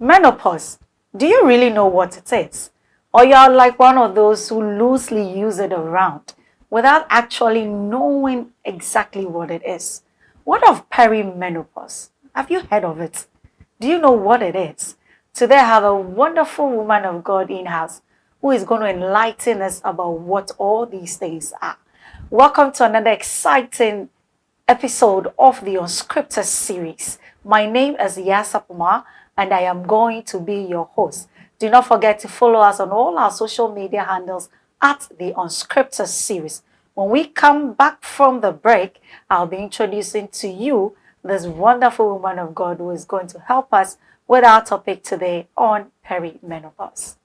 Menopause. Do you really know what it is? Or you're like one of those who loosely use it around without actually knowing exactly what it is? What of perimenopause? Have you heard of it? Do you know what it is? Today I have a wonderful woman of God in-house who is going to enlighten us about what all these things are. Welcome to another exciting episode of the Unscripted series. My name is Yasapuma and I am going to be your host. Do not forget to follow us on all our social media handles at the Unscripted series. When we come back from the break, I'll be introducing to you this wonderful woman of God who is going to help us with our topic today on perimenopause.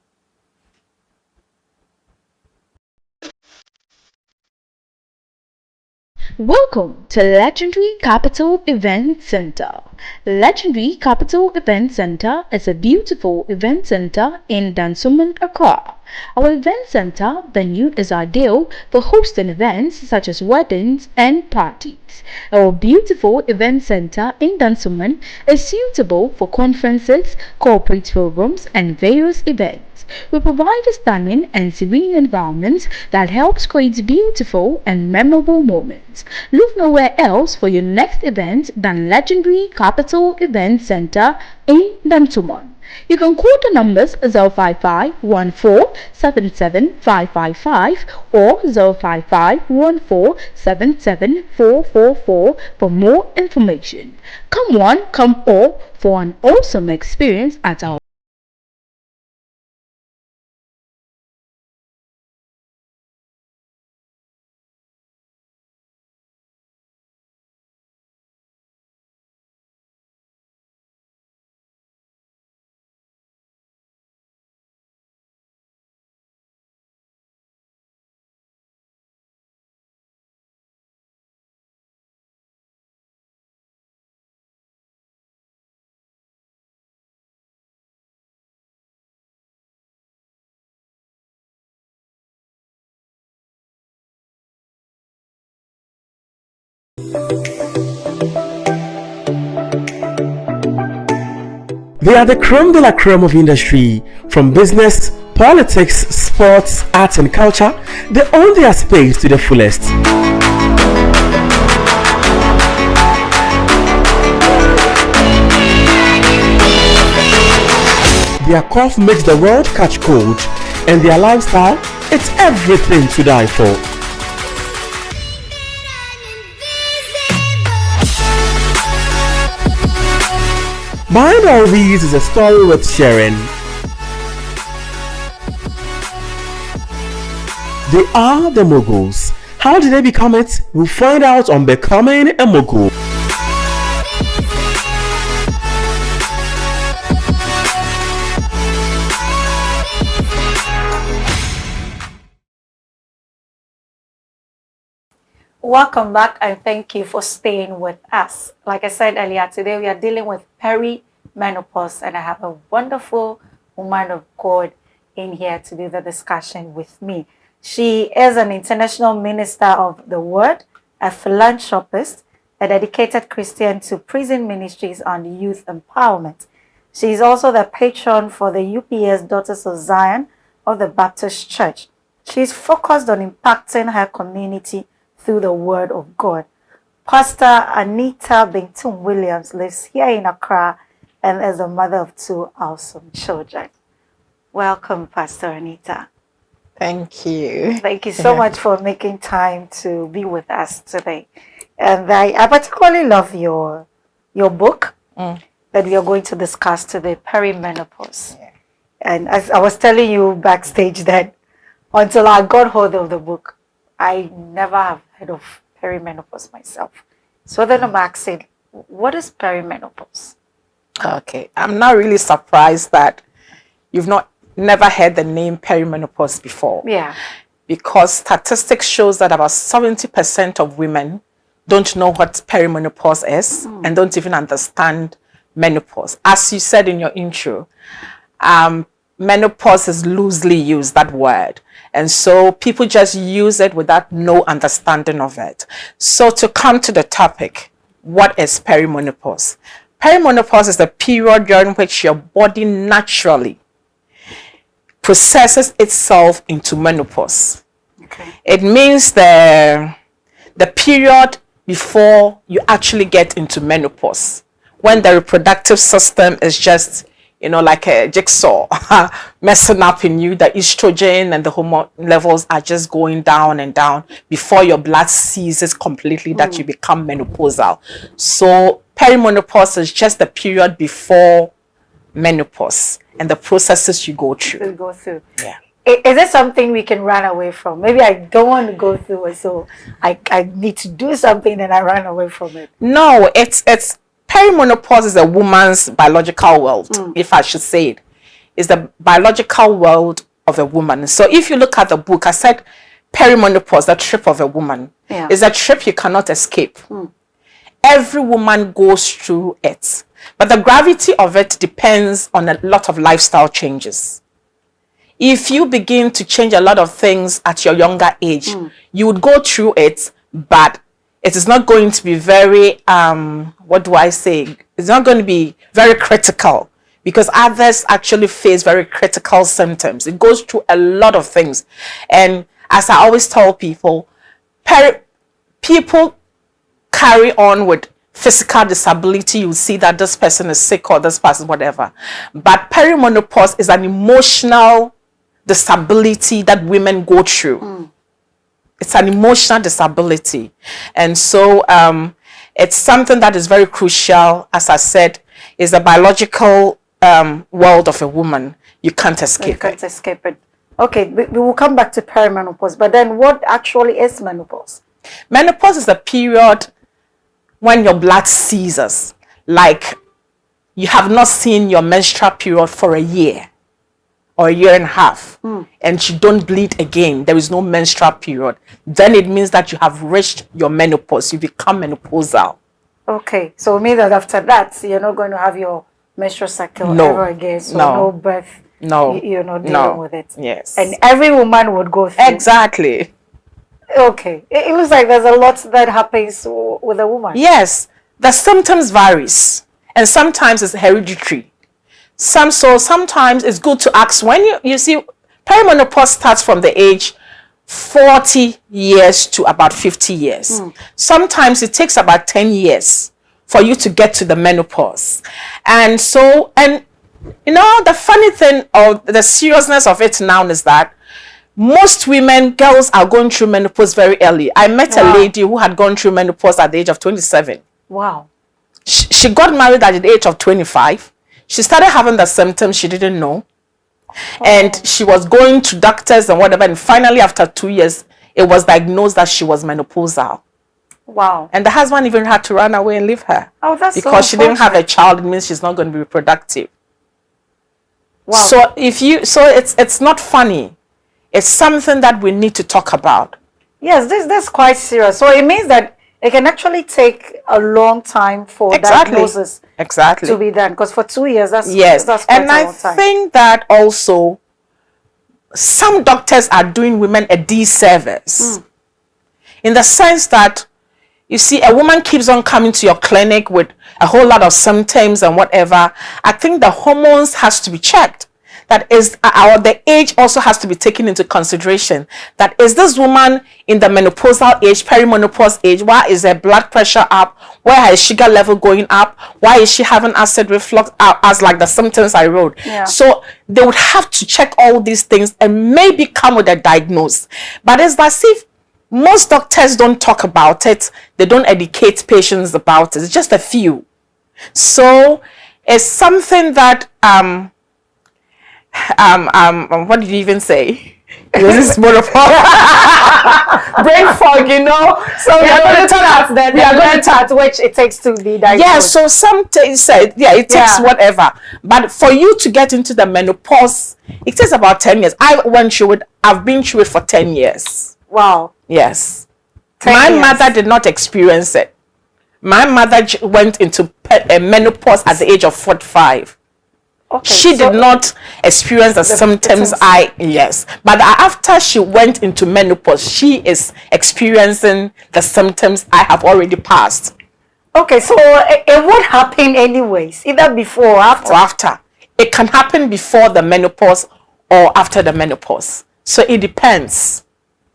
Welcome to Legendary Capital Event Center. Legendary Capital Event Center is a beautiful event center in Dansoman, Accra. Our event center venue is ideal for hosting events such as weddings and parties. Our beautiful event center in Dansoman is suitable for conferences, corporate programs, and various events. We provide a stunning and serene environment that helps create beautiful and memorable moments. Look nowhere else for your next event than Legendary Capital Event Center in Dansoman. You can call the numbers 055-14-77-555 or 055-14-77444 for more information. Come one, come all for an awesome experience at our They are the creme de la creme of industry. From business, politics, sports, arts and culture, they own their space to the fullest. Their cough makes the world catch cold, and their lifestyle, it's everything to die for. Behind all these is a story worth sharing. They are the moguls. How did they become it? We'll find out on Becoming a Mogul. Welcome back and thank you for staying with us. Like I said earlier, today we are dealing with perimenopause and I have a wonderful woman of God in here to do the discussion with me. She is an international minister of the word, a philanthropist, a dedicated Christian to prison ministries and youth empowerment. She is also the patron for the UPS Daughters of Zion of the Baptist Church. She is focused on impacting her community through the word of God. Pastor Anita Bington Williams lives here in Accra and is the mother of two awesome children. Welcome, Pastor Anita. Thank you. Thank you so much for making time to be with us today. And I particularly love your book that we are going to discuss today, Perimenopause. Yeah. And as I was telling you backstage that until I got hold of the book, I never have heard of perimenopause myself. So then I'm asking, what is perimenopause? Okay. I'm not really surprised that you've never heard the name perimenopause before. Yeah. Because statistics shows that about 70% of women don't know what perimenopause is and don't even understand menopause. As you said in your intro, menopause is loosely used, that word. And so people just use it without no understanding of it. So to come to the topic, what is perimenopause? Perimenopause is the period during which your body naturally processes itself into menopause. Okay. It means the period before you actually get into menopause, when the reproductive system is just, like a jigsaw messing up in you. The estrogen and the hormone levels are just going down and down before your blood ceases completely, that you become menopausal. So perimenopause is just the period before menopause and the processes you go through. Yeah. Is it something we can run away from? Maybe I don't want to go through it, so I need to do something and I run away from it. No, it's perimenopause is a woman's biological world, if I should say it. It's the biological world of a woman. So if you look at the book, I said perimenopause, the trip of a woman, is a trip you cannot escape. Every woman goes through it. But the gravity of it depends on a lot of lifestyle changes. If you begin to change a lot of things at your younger age, you would go through it, but it is not going to be very, what do I say? It's not going to be very critical, because others actually face very critical symptoms. It goes through a lot of things. And as I always tell people, people carry on with physical disability. You see that this person is sick or this person, whatever. But perimenopause is an emotional disability that women go through. It's an emotional disability. And so it's something that is very crucial. As I said, is a biological world of a woman. You can't escape it. You can't escape it. Okay, we will come back to perimenopause, but then what actually is menopause? Menopause is a period when your blood ceases. Like, you have not seen your menstrual period for a year or a year and a half, and you don't bleed again. There is no menstrual period. Then it means that you have reached your menopause. You become menopausal. Okay, so it means that after that, you're not going to have your menstrual cycle ever again. So no birth. No. You're not dealing with it. Yes. And every woman would go through. Exactly. Okay. It looks like there's a lot that happens with a woman. Yes. The symptoms varies. And sometimes it's hereditary. Sometimes it's good to ask. When you see, perimenopause starts from the age 40 years to about 50 years. Sometimes it takes about 10 years for you to get to the menopause. And so, the funny thing, or the seriousness of it now, is that most girls are going through menopause very early. I met a lady who had gone through menopause at the age of 27. Wow. She got married at the age of 25. She started having the symptoms she didn't know. And she was going to doctors and whatever. And finally, after 2 years, it was diagnosed that she was menopausal. Wow. And the husband even had to run away and leave her. Oh, that's because she didn't have a child. It means she's not going to be reproductive. Wow. So it's not funny. It's something that we need to talk about. Yes, this is quite serious. So it means that it can actually take a long time for diagnosis to be done. Because for 2 years, that's quite a long time. And I think that also some doctors are doing women a disservice. In the sense that, you see, a woman keeps on coming to your clinic with a whole lot of symptoms and whatever. I think the hormones has to be checked. That is, the age also has to be taken into consideration. That is this woman in the menopausal age, perimenopause age? Why is her blood pressure up? Why is sugar level going up? Why is she having acid reflux, as like the symptoms I wrote? So they would have to check all these things and maybe come with a diagnosis. But it's as if most doctors don't talk about it. They don't educate patients about it. It's just a few. So it's something that what did you even say? This is more of brain fog, So we are going to talk about we are going to talk which it takes to be diagnosed. Yeah, so some say it takes whatever. But for you to get into the menopause, it takes about 10 years. I've been through it for 10 years. Wow. Yes. My mother did not experience it. My mother went into menopause at the age of 45. Okay, she did not experience the symptoms but after she went into menopause, she is experiencing the symptoms I have already passed. Okay, so it would happen anyways, either before or after. Or after. It can happen before the menopause or after the menopause. So it depends.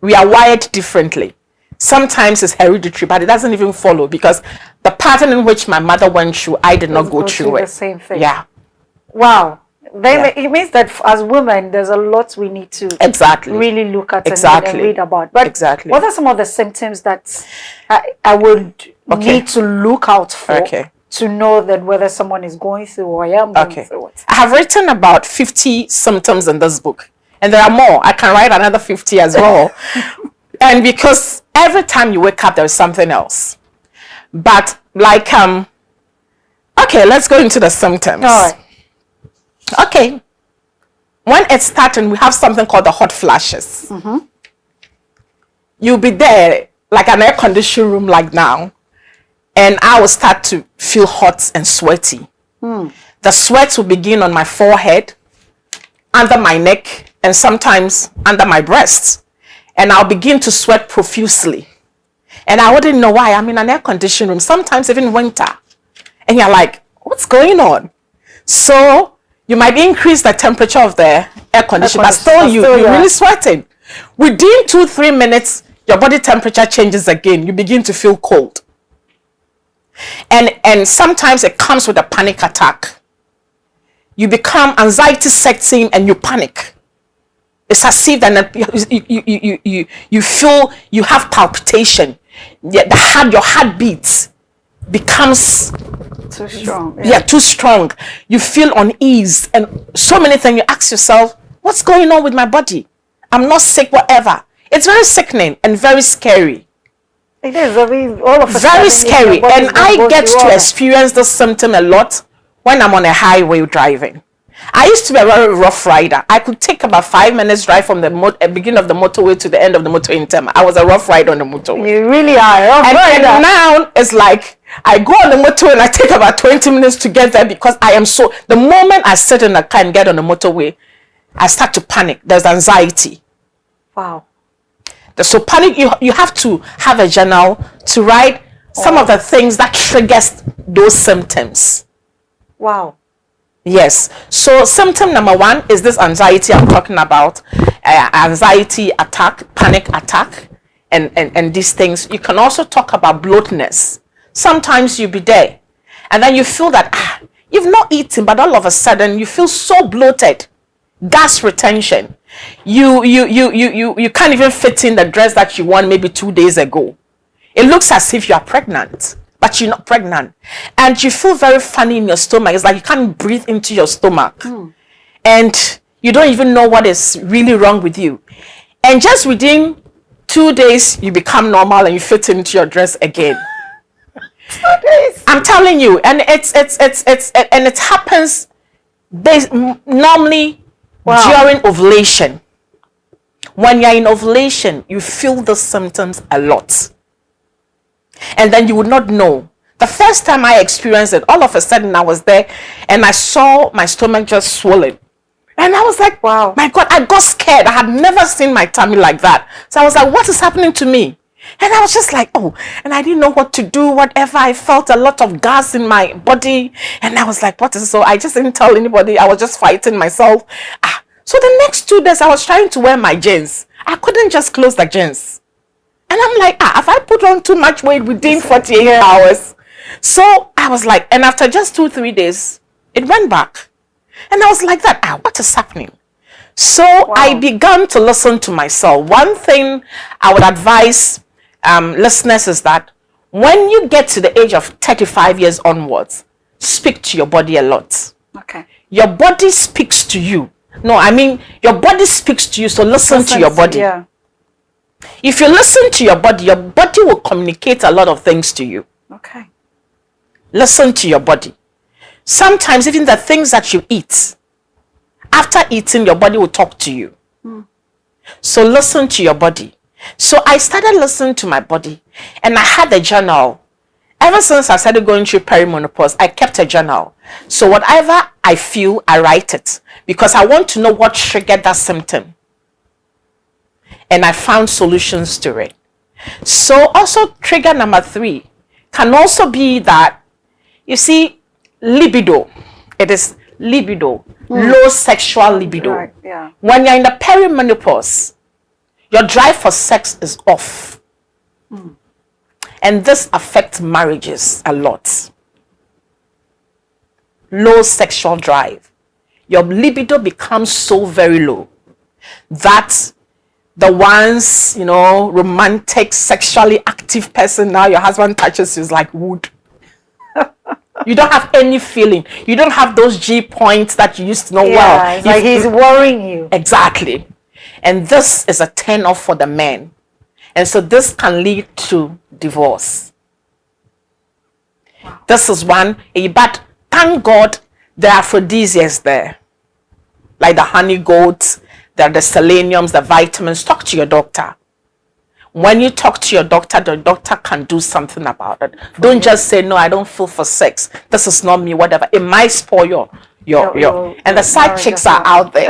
We are wired differently. Sometimes it's hereditary, but it doesn't even follow, because the pattern in which my mother went through, I did not go through it. The same thing. Yeah. Wow. Then it means that as women, there's a lot we need to really look at and read about. But what are some of the symptoms that I would need to look out for to know that whether someone is going through or I am going through it? I have written about 50 symptoms in this book, and there are more. I can write another 50 as well. And because every time you wake up, there's something else. But like, okay, let's go into the symptoms. All right. Okay. When it's starting, we have something called the hot flashes. You'll be there like an air conditioned room like now, and I will start to feel hot and sweaty. The sweat will begin on my forehead, under my neck, and sometimes under my breasts. And I'll begin to sweat profusely. And I wouldn't know why. I'm in an air conditioned room, sometimes even winter. And you're like, what's going on? So you might increase the temperature of the air conditioner, but still you're really sweating. Within 2-3 minutes, your body temperature changes again. You begin to feel cold. And sometimes it comes with a panic attack. You become anxiety sets in and you panic. It's as if that you feel you have palpitation. Your heartbeat becomes too strong. Too strong. You feel unease and so many things. You ask yourself, what's going on with my body? I'm not sick, whatever. It's very sickening and very scary. It is. I mean, all of a very sudden, scary. And I get to experience this symptom a lot when I'm on a highway driving. I used to be a very rough rider. I could take about 5 minutes drive from the beginning of the motorway to the end of the motorway in Tema. I was a rough rider on the motorway. You really are a rough rider. And now it's like I go on the motorway and I take about 20 minutes to get there, because I am so, the moment I sit in the car and get on the motorway, I start to panic. There's anxiety. Wow. So panic, you have to have a journal to write some of the things that triggers those symptoms. Wow. Yes. So symptom number 1 is this anxiety I'm talking about. Anxiety attack, panic attack, and these things. You can also talk about bloatness. Sometimes you'll be there and then you feel that you've not eaten, but all of a sudden you feel so bloated. Gas retention. You can't even fit in the dress that you wore maybe 2 days ago. It looks as if you are pregnant, but you're not pregnant. And you feel very funny in your stomach. It's like you can't breathe into your stomach. And you don't even know what is really wrong with you. And just within 2 days, you become normal and you fit into your dress again. 2 days. I'm telling you. And it happens normally during ovulation. When you're in ovulation, you feel the symptoms a lot. And then you would not know. The first time I experienced it, all of a sudden I was there and I saw my stomach just swollen. And I was like, wow, my God, I got scared. I had never seen my tummy like that. So I was like, what is happening to me? And I was just like, oh, and I didn't know what to do, whatever. I felt a lot of gas in my body. And I was like, what is so? I just didn't tell anybody. I was just fighting myself. So the next 2 days, I was trying to wear my jeans. I couldn't just close the jeans. And I'm like, if I put on too much weight within 48 hours. So I was like, and after just 2-3 days, it went back. And I was like that, what is happening? So I began to listen to myself. One thing I would advise listeners is that when you get to the age of 35 years onwards, speak to your body a lot. Okay. Your body speaks to you. No, I mean, your body speaks to you, so listen to your body. Yeah. If you listen to your body will communicate a lot of things to you. Okay. Listen to your body. Sometimes even the things that you eat, after eating, your body will talk to you. So listen to your body. So I started listening to my body, and I had a journal. Ever since I started going through perimenopause, I kept a journal. So whatever I feel, I write it, because I want to know what triggered that symptom. And I found solutions to it. So also trigger number 3 can also be that, you see, libido. It is libido, low sexual libido. Right, yeah. When you're in the perimenopause, your drive for sex is off. And this affects marriages a lot. Low sexual drive. Your libido becomes so very low that the once, romantic, sexually active person, now your husband touches you is like wood. You don't have any feeling. You don't have those G points that you used to know well. It's like he's worrying you. Exactly. And this is a turn off for the men. And so this can lead to divorce. Wow. This is one. But thank God there are aphrodisiacs there. Like the honey goats, there are the seleniums, the vitamins. Talk to your doctor. When you talk to your doctor, the doctor can do something about it. Don't just say, no, I don't feel for sex. This is not me, whatever. It might spoil your and the side chicks are out there.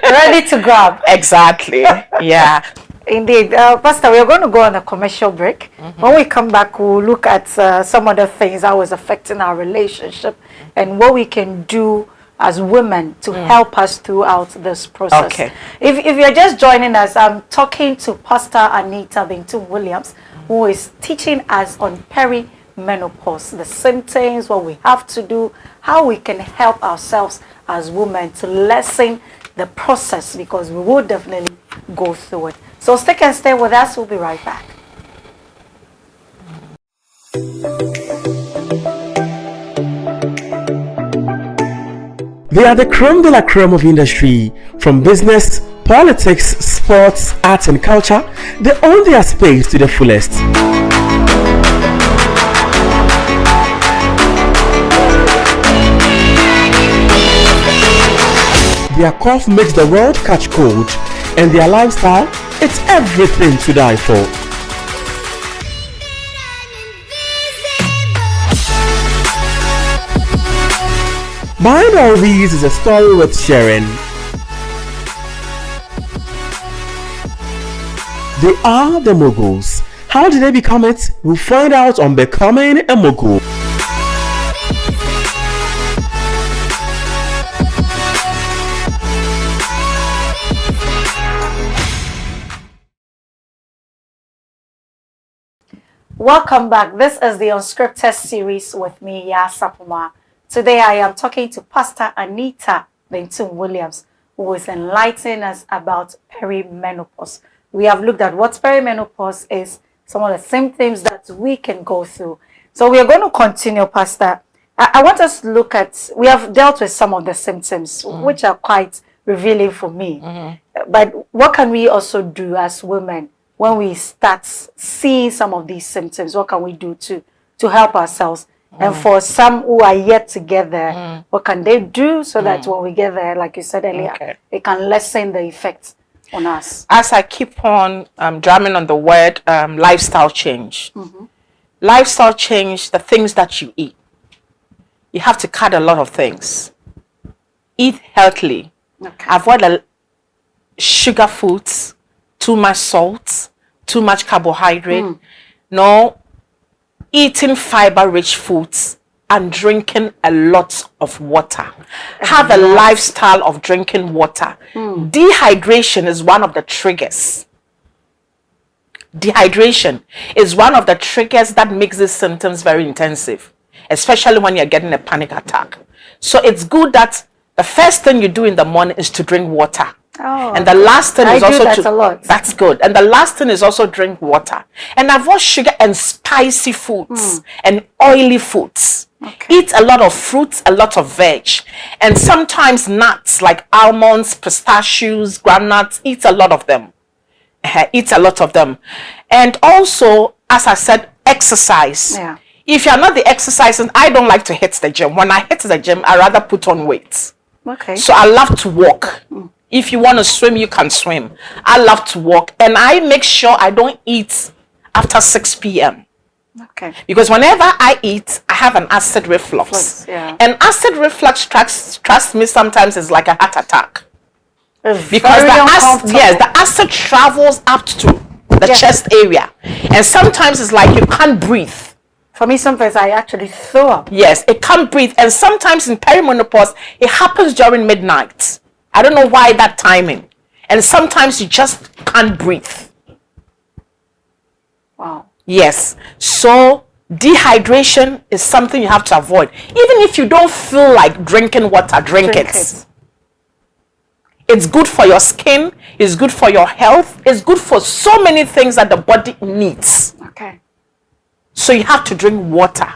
Ready to grab. Exactly. Yeah. Indeed. Pastor, we're going to go on a commercial break. When we come back, we'll look at some other things that was affecting our relationship and what we can do as women to help us throughout this process. Okay. If you're just joining us, I'm talking to Pastor Anita Benton-Williams, who is teaching us on perimenopause, the symptoms, what we have to do, how we can help ourselves as women to lessen the process, because we will definitely go through it. So stick and stay with us. We'll be right back. They are the creme de la creme of industry. From business, politics, sports, arts and culture, they own their space to the fullest. Their cough makes the world catch cold, and their lifestyle, it's everything to die for. Behind all these is a story worth sharing. They are the moguls. How did they become it? We'll find out on Becoming a Mogul. Welcome back. This is the Unscripted series with me, Ya Sapuma. Today I am talking to Pastor Anita Benton-Williams, who is enlightening us about perimenopause. We have looked at what perimenopause is, some of the symptoms that we can go through. So we are going to continue, Pastor. I want us to look at, we have dealt with some of the symptoms, which are quite revealing for me. But what can we also do as women when we start seeing some of these symptoms? What can we do to help ourselves? And for some who are yet to get there, what can they do so that when we get there, like you said earlier, it can lessen the effects on us? As I keep on drumming on the word lifestyle change. Lifestyle change, the things that you eat. You have to cut a lot of things. Eat healthily. Avoid the sugar foods, too much salt, too much carbohydrate. No, eating fiber-rich foods and drinking a lot of water. Have a lifestyle of drinking water. Dehydration is one of the triggers. Dehydration is one of the triggers that makes these symptoms very intensive, especially when you're getting a panic attack. So it's good that the first thing you do in the morning is to drink water. And the last thing is also a lot. That's good. And the last thing is also drink water. And avoid sugar and spicy foods and oily foods. Eat a lot of fruits, a lot of veg. And sometimes nuts like almonds, pistachios, groundnuts. Eat a lot of them. Eat a lot of them. And also, as I said, exercise. If you're not the exercising, I don't like to hit the gym. When I hit the gym, I rather put on weight. So I love to walk. If you want to swim, you can swim. I love to walk. And I make sure I don't eat after 6 p.m. Because whenever I eat, I have an acid reflux. And acid reflux, trust me, sometimes is like a heart attack. Because the acid travels up to the chest area. And sometimes it's like you can't breathe. For me, sometimes I actually throw up. Yes, it can't breathe. And sometimes in perimenopause, it happens during midnight. I don't know why that timing. And sometimes you just can't breathe. Wow. Yes. So dehydration is something you have to avoid. Even if you don't feel like drinking water, drink it. It's good for your skin. It's good for your health. It's good for so many things that the body needs. Okay. So you have to drink water.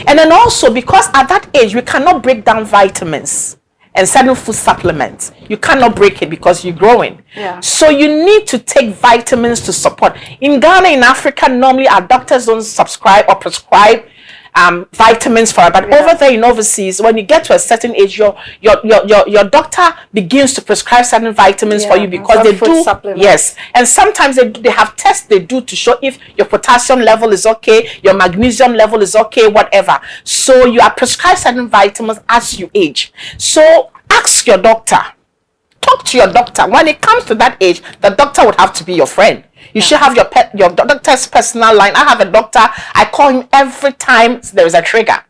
And then also, because at that age, we cannot break down vitamins and certain food supplements. You cannot break it because you're growing. Yeah. So you need to take vitamins to support. In Ghana, in Africa, normally our doctors don't subscribe or prescribe vitamins for it. But over there in overseas, when you get to a certain age, your doctor begins to prescribe certain vitamins for you because they do. Yes. And sometimes they have tests they do to show if your potassium level is okay, your magnesium level is okay, whatever. So you are prescribed certain vitamins as you age. So ask your doctor. Talk to your doctor. When it comes to that age, the doctor would have to be your friend. You should have your doctor's personal line. I have a doctor. I call him every time there is a trigger.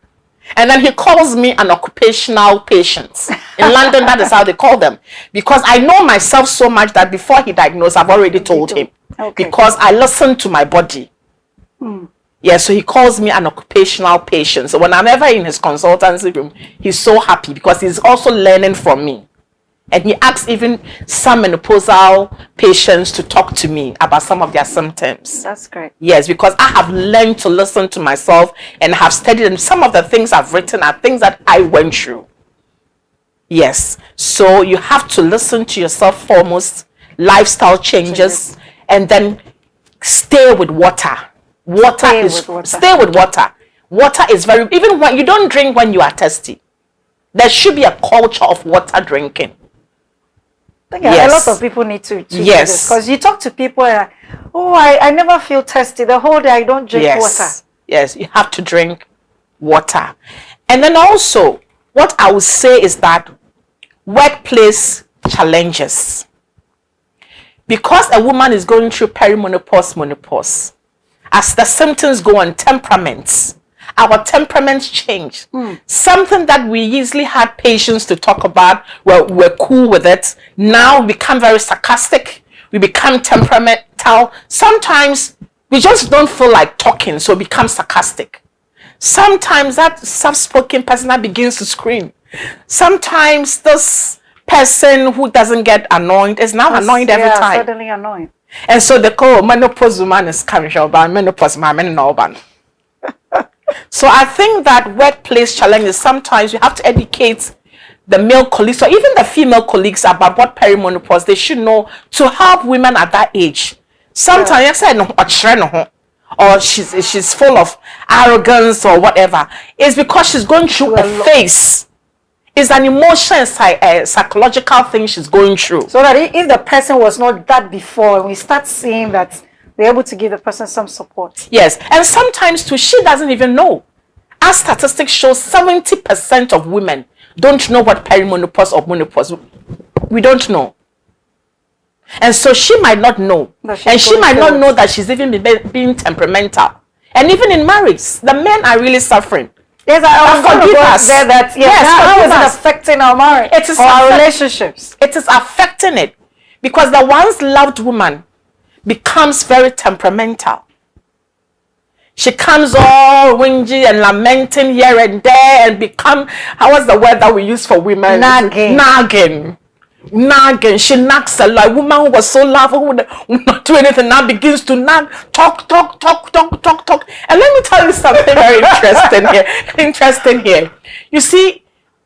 And then he calls me an occupational patient. In London, that is how they call them. Because I know myself so much that before he diagnosed, I've already told him. Okay. Because I listen to my body. Yeah, so he calls me an occupational patient. So when I'm ever in his consultancy room, he's so happy because he's also learning from me. And he asks even some menopausal patients to talk to me about some of their symptoms. That's great. Yes, because I have learned to listen to myself and have studied, and some of the things I've written are things that I went through. Yes, so you have to listen to yourself foremost, lifestyle changes, and then stay with water. Stay with water. Water is very, even when you don't drink when you are thirsty. There should be a culture of water drinking. A lot of people need to do this, because you talk to people and I never feel thirsty the whole day. I don't drink water. Yes, you have to drink water. And then also, what I would say is that workplace challenges. Because a woman is going through perimenopause, menopause, as the symptoms go on, temperaments, our temperaments change. Something that we usually had patience to talk about, we're cool with it. Now we become very sarcastic. We become temperamental. Sometimes we just don't feel like talking, so we become sarcastic. Sometimes that soft-spoken person that begins to scream. Sometimes this person who doesn't get annoyed is now annoyed every time. Suddenly annoyed. And so they call menopause woman is coming, menopause man, no. So I think that workplace challenges, sometimes you have to educate the male colleagues or even the female colleagues about what perimenopause they should know to help women at that age. Sometimes I say or she's full of arrogance or whatever. It's because she's going through a phase. It's an emotional and psychological thing she's going through. So that if the person was not that before, and we start seeing that, we're able to give the person some support. Yes, and sometimes too, she doesn't even know. As statistics show, 70% of women don't know what perimenopause or menopause. We don't know. And so she might not know. And she might not know that she's even being temperamental. And even in marriage, the men are really suffering. Yes, I was going to go there that, how is it affecting our marriage? It is our relationships. It is affecting it. Because the once loved woman becomes very temperamental. She comes all whingy and lamenting here and there and become, what's the word that we use for women? Nagging. She nags a lot. Woman who was so lovely, who would not do anything, now begins to nag, talk. And let me tell you something very interesting here. You see,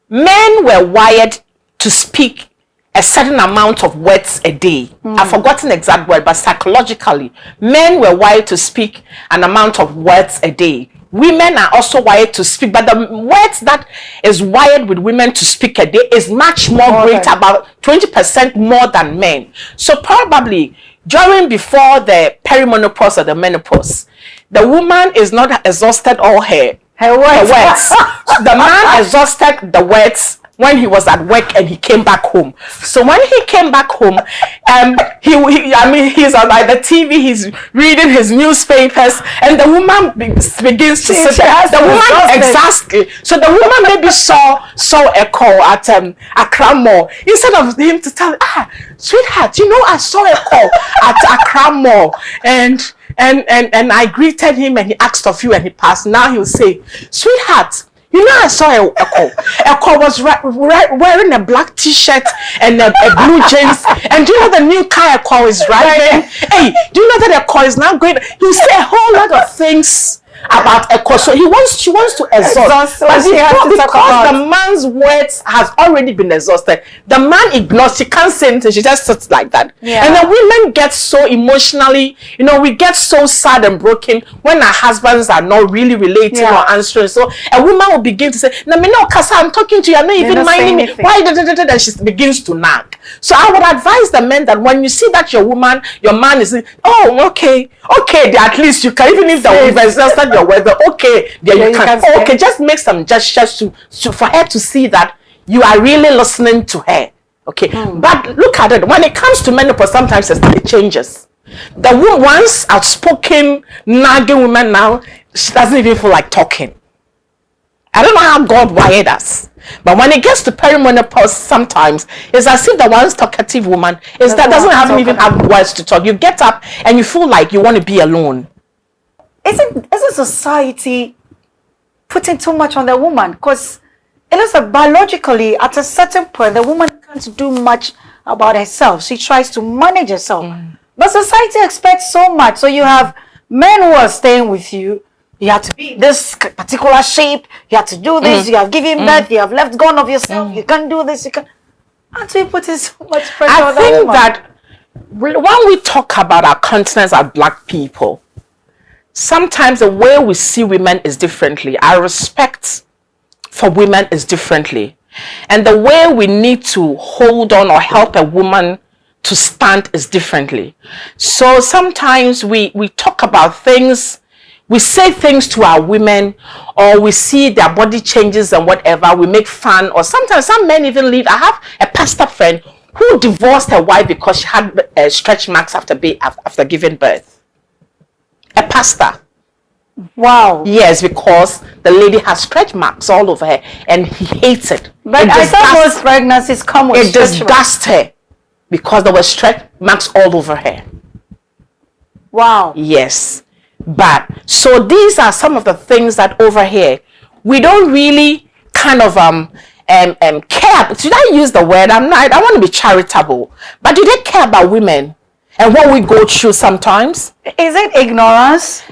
men were wired to speak a certain amount of words a day. I've forgotten the exact word, but psychologically, men were wired to speak an amount of words a day. Women are also wired to speak, but the words that is wired with women to speak a day is much more great, about 20% more than men. So probably before the perimenopause or the menopause, the woman is not exhausted all her words. The man exhausted the words when he was at work and he came back home. So when he came back home, he's on like the TV, he's reading his newspapers, and the woman begins to sit there. The woman, exactly. So the woman maybe saw a call at Accra Mall. Instead of him to tell, sweetheart, you know, I saw a call at Accra Mall, and I greeted him and he asked of you and he passed. Now he'll say, sweetheart, you know, I saw a call. A call was wearing a black t-shirt and a blue jeans. And do you know the new car a call is driving? Hey, do you know that a call is now great? You say a whole lot of things about a call. So she wants to exhaust. But because the man's words has already been exhausted, the man ignores. She can't say anything. She just sits like that. Yeah. And the women get so emotionally, you know, we get so sad and broken when our husbands are not really relating or answering. So a woman will begin to say, "No, me no, Kasa, I'm talking to you. I'm not even minding me. Why?" And she begins to nag. So I would advise the men that when you see that your man is, okay, at least you can, even if the woman is just your weather, okay, there you can okay, just make some gestures to for her to see that you are really listening to her. Okay, but look at it. When it comes to menopause, sometimes it changes. The once outspoken, nagging woman now, she doesn't even feel like talking. I don't know how God wired us, but when it gets to perimenopause, sometimes it's as if the once talkative woman doesn't even have words to talk. You get up and you feel like you want to be alone. Isn't society putting too much on the woman? Because it looks like biologically, at a certain point, the woman can't do much about herself. She tries to manage herself. But society expects so much. So you have men who are staying with you. You have to be this particular shape. You have to do this. You have given birth. You have left gone of yourself. You can't do this. You can. Aren't we putting so much pressure on the woman? I think that when we talk about our continents as black people, sometimes the way we see women is differently. Our respect for women is differently. And the way we need to hold on or help a woman to stand is differently. So sometimes we talk about things, we say things to our women, or we see their body changes and whatever, we make fun, or sometimes some men even leave. I have a pastor friend who divorced her wife because she had stretch marks after giving birth. A pastor. Wow. Yes, because the lady has stretch marks all over her and he hates it. But I thought most pregnancies come with stretch marks. It disgusts her because there were stretch marks all over her. Wow. Yes. But so these are some of the things that over here we don't really kind of care. Should I use the word? I want to be charitable. But do they care about women and what we go through sometimes? Is it ignorance?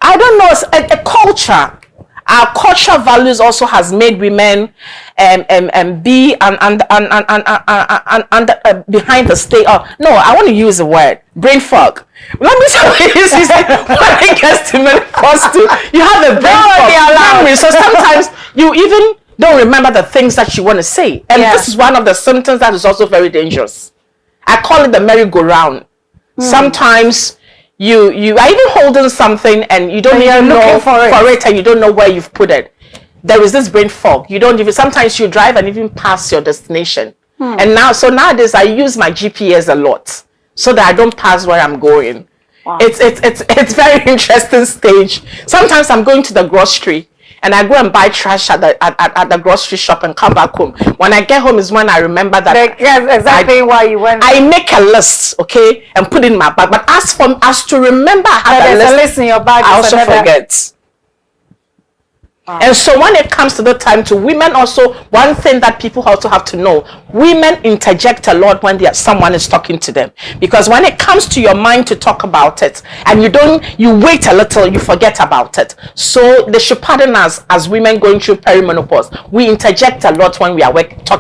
I don't know. It's a culture. Our cultural values also has made women be behind the state. No, I want to use the word brain fog. Let me tell you, when it gets to menopause, you have a brain fog memory. So sometimes you even don't remember the things that you want to say, and this is one of the symptoms that is also very dangerous. I call it the merry-go-round. Sometimes you are even holding something and you don't even know for it and you don't know where you've put it. There is this brain fog. You don't even, sometimes you drive and even pass your destination. And nowadays I use my GPS a lot so that I don't pass where I'm going. Wow. It's very interesting stage. Sometimes I'm going to the grocery and I go and buy trash at the grocery shop and come back home. When I get home is when I remember that. Yes, exactly why you went. I make a list, okay, and put it in my bag. But as to remember I have a list in your bag, I also forget. And so when it comes to the time to women, also one thing that people also have to know, women interject a lot when someone is talking to them, because when it comes to your mind to talk about it and you wait a little, you forget about it. So they should pardon us as women going through perimenopause. We interject a lot when we are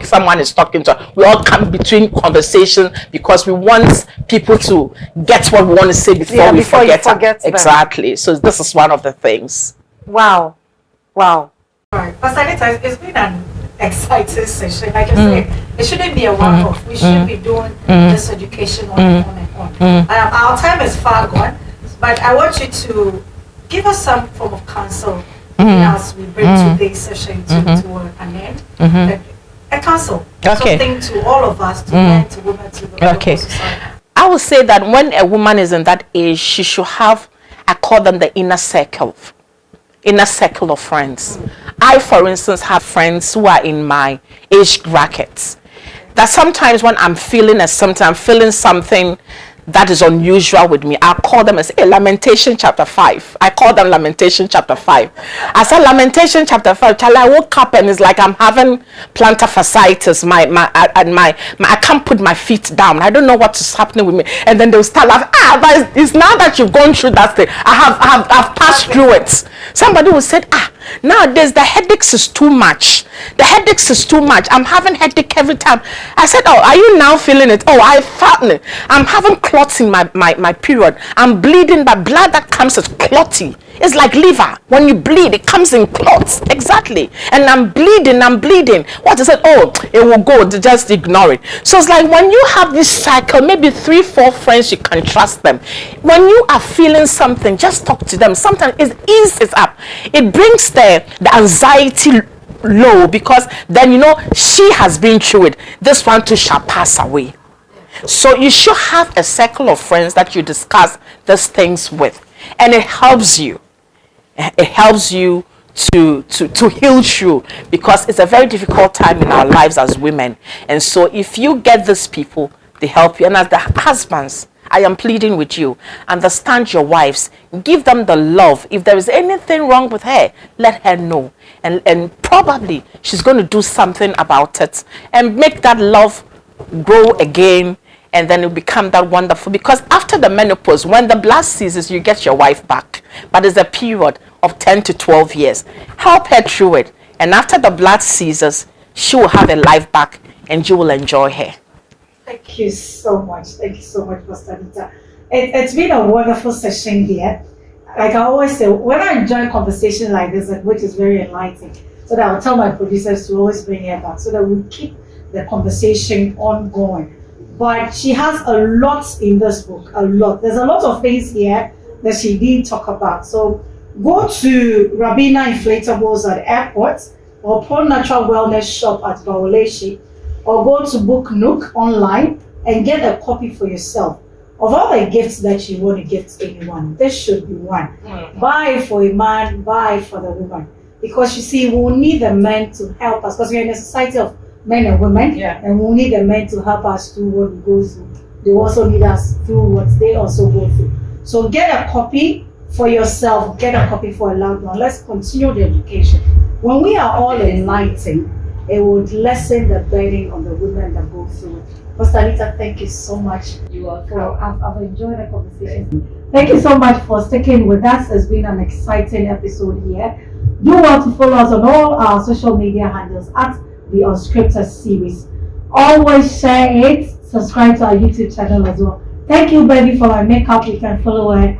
someone is talking to us. We all come between conversation because we want people to get what we want to say before we forget exactly. So this is one of the things. Wow. All right, Pastor Anita, it's been an exciting session. Like I say, it shouldn't be a one-off. We should be doing this education on and on. Our time is far gone, but I want you to give us some form of counsel as we bring today's session to an end. a council. Okay. Something to all of us to men, to women, to the Okay. society. I would say that when a woman is in that age, she should have, I call them the inner circle of friends. I, for instance, have friends who are in my age brackets. That sometimes when I'm feeling something that is unusual with me, I'll call them and say, hey, Lamentation chapter 5. I call them Lamentation chapter 5. I said Lamentation chapter 5. Child, I woke up and it's like I'm having plantar fasciitis. I can't put my feet down. I don't know what is happening with me. And then they'll start laughing. But it's now that you've gone through that thing. I've passed through it. Somebody will say, nowadays the headaches is too much. The headaches is too much. I'm having headache every time. I said, oh, are you now feeling it? Oh, I felt it. I'm having clots in my period. I'm bleeding, but blood that comes is clotty. It's like liver. When you bleed, it comes in clots. Exactly. And I'm bleeding. What is it? Oh, it will go. Just ignore it. So it's like when you have this cycle, maybe 3-4 friends, you can trust them. When you are feeling something, just talk to them. Sometimes it eases up. It brings the anxiety low, because then she has been through it. This one too shall pass away. So you should have a circle of friends that you discuss these things with, and it helps you. It helps you to heal through, because it's a very difficult time in our lives as women. And so if you get these people, they help you. And as the husbands, I am pleading with you, understand your wives, give them the love. If there is anything wrong with her, let her know, and probably she's going to do something about it and make that love grow again, and then it'll become that wonderful. Because after the menopause, when the blood ceases, you get your wife back, but it's a period of 10 to 12 years. Help her through it, and after the blood ceases, she will have a life back and you will enjoy her. Thank you so much. Thank you so much, Pastor Anita. It's been a wonderful session here. Like I always say, when I enjoy conversation like this, which is very enlightening, so that I'll tell my producers to always bring her back, so that we keep the conversation ongoing. But she has a lot in this book, a lot. There's a lot of things here that she did talk about. So go to Rabina Inflatables at airports, or Pro Natural Wellness Shop at Bawaleshi, or go to Book Nook online and get a copy for yourself. Of all the gifts that you want to gift anyone, this should be one. Buy for a man, buy for the woman. Because you see, we'll need the men to help us, because we're in a society of men and women, and we'll need the men to help us through what we go through. They also need us through what they also go through. So get a copy for yourself, get a copy for a loved one. Let's continue the education. When we are all enlightened, it would lessen the burden on the women that go through it. Pastor Anita, thank you so much. You are welcome. I've enjoyed the conversation. Thank you so much for sticking with us. It's been an exciting episode here. Do well to follow us on all our social media handles at the Unscripted series. Always share it. Subscribe to our YouTube channel as well. Thank you, baby, for my makeup. You can follow her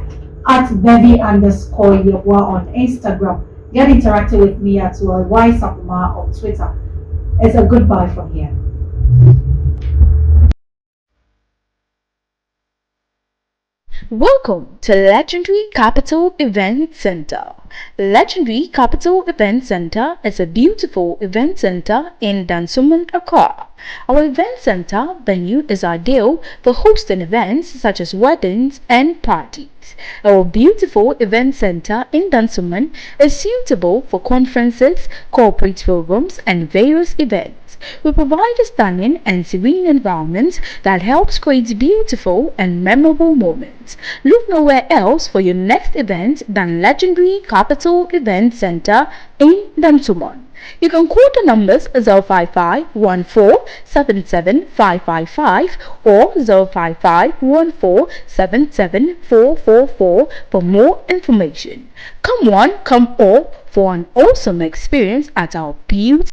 at baby_yebwa on Instagram. Get interactive with me at YSapuma on Twitter. It's a goodbye from here. Welcome to Legendary Capital Event Center. Legendary Capital Event Center is a beautiful event center in Dansoman, Accra. Our event center venue is ideal for hosting events such as weddings and parties. Our beautiful event center in Dansoman is suitable for conferences, corporate programs, and various events. We provide a stunning and serene environment that helps create beautiful and memorable moments. Look nowhere else for your next event than Legendary Capital Event Center in Dansoman. You can call the numbers 055-14-77-555 or 055-14-77-444 for more information. Come one, come all for an awesome experience at our beautiful